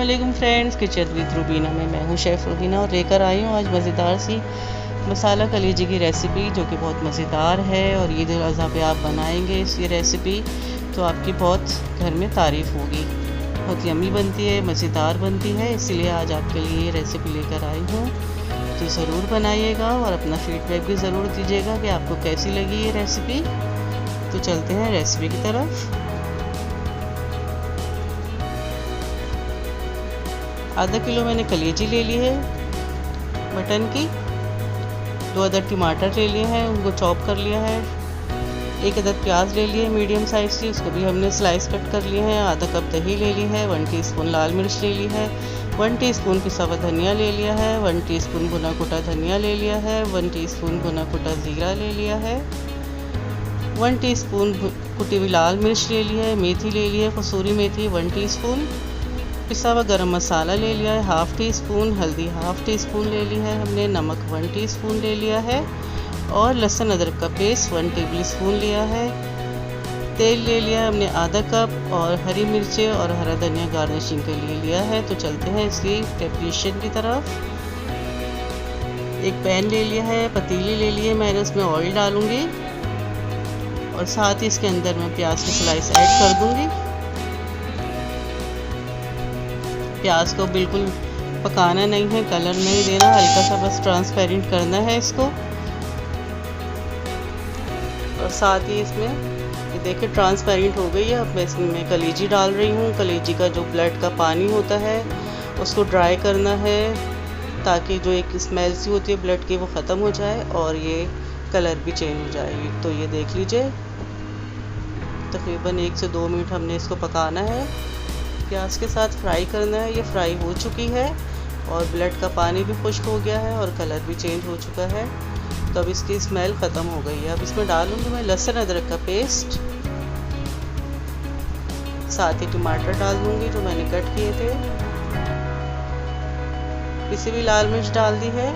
अस्सलाम friends, kitchen with Rubina में मैं हूँ शेफ़ रूबीना और लेकर आई हूँ आज मज़ेदार सी मसाला कलेजी की रेसिपी जो कि बहुत मज़ेदार है। और ईद उल अज़हा पे आप बनाएंगे ये रेसिपी तो आपकी बहुत घर में तारीफ़ होगी। बहुत यम्मी बनती है, मज़ेदार बनती है, इसीलिए आज आपके लिए ये रेसिपी लेकर आई हूँ। तो ज़रूर बनाइएगा और अपना फीडबैक भी ज़रूर दीजिएगा कि आपको कैसी लगी ये रेसिपी। तो चलते हैं रेसिपी की तरफ। आधा किलो मैंने कलेजी ले ली है मटन की। 2 अदद टमाटर ले लिए हैं, उनको चॉप कर लिया है। 1 अदद प्याज ले लिए मीडियम साइज़ की, उसको भी हमने स्लाइस कट कर लिए हैं। आधा कप दही ले ली है। 1 टीस्पून लाल मिर्च ले ली है। 1 टीस्पून पिसा हुआ धनिया ले लिया है। 1 टीस्पून भुना कुटा धनिया ले लिया है। 1 टीस्पून भुना कुटा ज़ीरा ले लिया है। 1 टीस्पून कुटी हुई लाल मिर्च ले ली है। मेथी ले ली है, कसूरी मेथी 1 टीस्पून। पिसा हुआ गरम मसाला ले लिया है 1/2 टीस्पून। हल्दी 1/2 टीस्पून ले ली है हमने। नमक 1 टीस्पून ले लिया है। और लहसुन अदरक का पेस्ट 1 टेबलस्पून लिया है। तेल ले लिया हमने आधा कप। और हरी मिर्चें और हरा धनिया गार्निशिंग के लिए लिया है। तो चलते हैं इसकी प्रिपरेशन की तरफ। एक पैन ले लिया है, पतीली ले ली है मैंने, उसमें ऑयल डालूंगी और साथ ही इसके अंदर मैं प्याज की स्लाइस ऐड कर दूंगी। प्याज को बिल्कुल पकाना नहीं है, कलर नहीं देना, हल्का सा बस ट्रांसपेरेंट करना है इसको। और साथ ही इसमें ये देखिए ट्रांसपेरेंट हो गई है। अब मैं इसमें कलेजी डाल रही हूँ। कलेजी का जो ब्लड का पानी होता है उसको ड्राई करना है ताकि जो एक स्मेल सी होती है ब्लड की वो ख़त्म हो जाए और ये कलर भी चेंज हो जाएगी। तो ये देख लीजिए तकरीबन 1 से 2 मिनट हमने इसको पकाना है, प्याज के साथ फ्राई करना है। ये फ्राई हो चुकी है और ब्लड का पानी भी खुश्क हो गया है और कलर भी चेंज हो चुका है। तो अब इसकी स्मेल ख़त्म हो गई है। अब इसमें डालूंगी मैं लहसुन अदरक का पेस्ट, साथ ही टमाटर डाल दूंगी जो मैंने कट किए थे। पिसी हुई लाल मिर्च डाल दी है,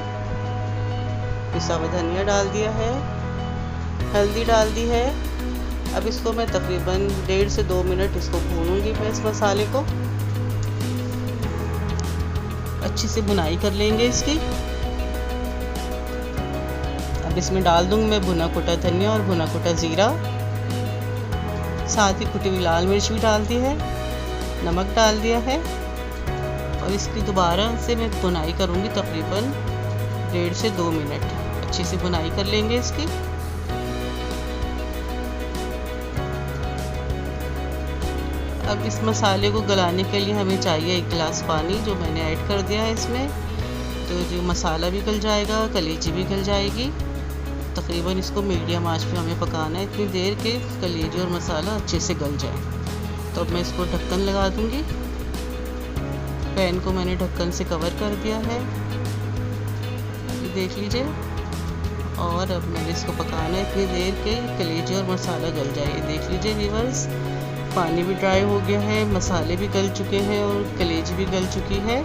पिसा हुआ धनिया डाल दिया है, हल्दी डाल दी है। अब इसको मैं तकरीबन 1.5 से 2 मिनट इसको भूनूंगी मैं इस मसाले को। अच्छी से भुनाई कर लेंगे इसकी। अब इसमें डाल दूंगी मैं भुना कुटा धनिया और भुना कुटा ज़ीरा, साथ ही कुटी हुई लाल मिर्च भी डाल दी है, नमक डाल दिया है। और इसकी दोबारा से मैं भुनाई करूंगी तकरीबन 1.5 से 2 मिनट। अच्छी से भुनाई कर लेंगे इसकी। अब इस मसाले को गलाने के लिए हमें चाहिए 1 गिलास पानी जो मैंने ऐड कर दिया है इसमें। तो जो मसाला भी गल जाएगा, कलेजी भी गल जाएगी। तकरीबन इसको मीडियम आंच पे हमें पकाना है इतनी देर के कलेजी और मसाला अच्छे से गल जाए। तो अब मैं इसको ढक्कन लगा दूंगी। पैन को मैंने ढक्कन से कवर कर दिया है, ये देख लीजिए। और अब मैंने इसको पकाना है इतनी देर के कलेजी और मसाला गल जाए। ये देख लीजिए व्यूअर्स, पानी भी ड्राई हो गया है, मसाले भी गल चुके हैं और कलेजी भी गल चुकी है।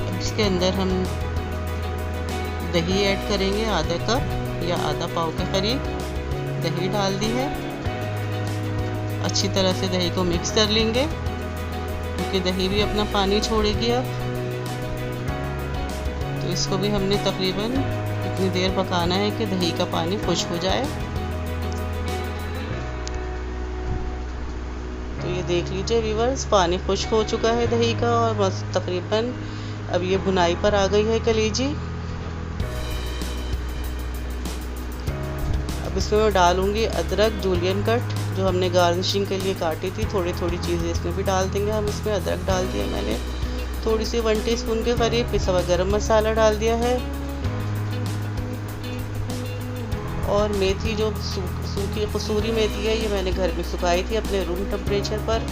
अब इसके अंदर हम दही ऐड करेंगे, आधा कप या आधा पाव के करीब दही डाल दी है। अच्छी तरह से दही को मिक्स कर लेंगे क्योंकि दही भी अपना पानी छोड़ेगी। अब तो इसको भी हमने तकरीबन इतनी देर पकाना है कि दही का पानी खुश्क हो जाए। तो ये देख लीजिए व्यूअर्स, पानी खुश्क हो चुका है दही का और बस तकरीबन अब ये भुनाई पर आ गई है कलेजी। अब इसमें मैं डालूंगी अदरक जूलियन कट जो हमने गार्निशिंग के लिए काटी थी। थोड़ी थोड़ी चीज़ें इसमें भी डाल देंगे हम। इसमें अदरक डाल दिया मैंने, थोड़ी सी 1 टीस्पून के करीब पिसा हुआ गरम मसाला डाल दिया है। और मेथी जो सूखी कसूरी मेथी है ये मैंने घर में सुखाई थी अपने रूम टेम्परेचर पर।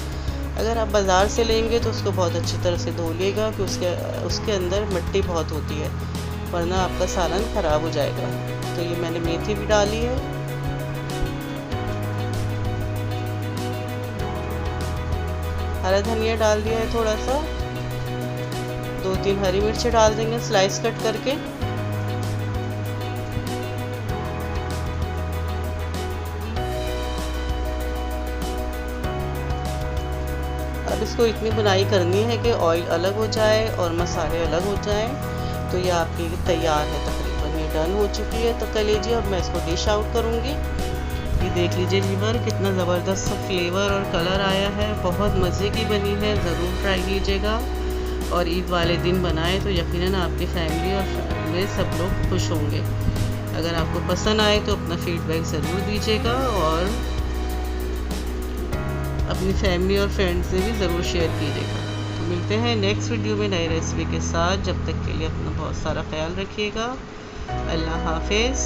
अगर आप बाज़ार से लेंगे तो उसको बहुत अच्छी तरह से धो लिएगा कि उसके अंदर मिट्टी बहुत होती है, वरना आपका सालन ख़राब हो जाएगा। तो ये मैंने मेथी भी डाली है। हरा धनिया डाल दिया है थोड़ा सा। 2-3 हरी मिर्ची डाल देंगे स्लाइस कट करके। अब इसको इतनी बुनाई करनी है कि ऑयल अलग हो जाए और मसाले अलग हो जाएं। तो ये आपकी तैयार है, तकरीबन ये डन हो चुकी है। तो कलेजी अब मैं इसको डिश आउट करूँगी। ये देख लीजिए व्यूअर, कितना ज़बरदस्त सा फ्लेवर और कलर आया है, बहुत मज़े की बनी है। ज़रूर ट्राई कीजिएगा और ईद वाले दिन बनाएं तो यकीनन आपकी फैमिली और में सब लोग खुश होंगे। अगर आपको पसंद आए तो अपना फीडबैक ज़रूर दीजिएगा और अपनी फैमिली और फ्रेंड्स से भी ज़रूर शेयर कीजिएगा। तो मिलते हैं नेक्स्ट वीडियो में नई रेसिपी के साथ। जब तक के लिए अपना बहुत सारा ख्याल रखिएगा। अल्लाह हाफिज़।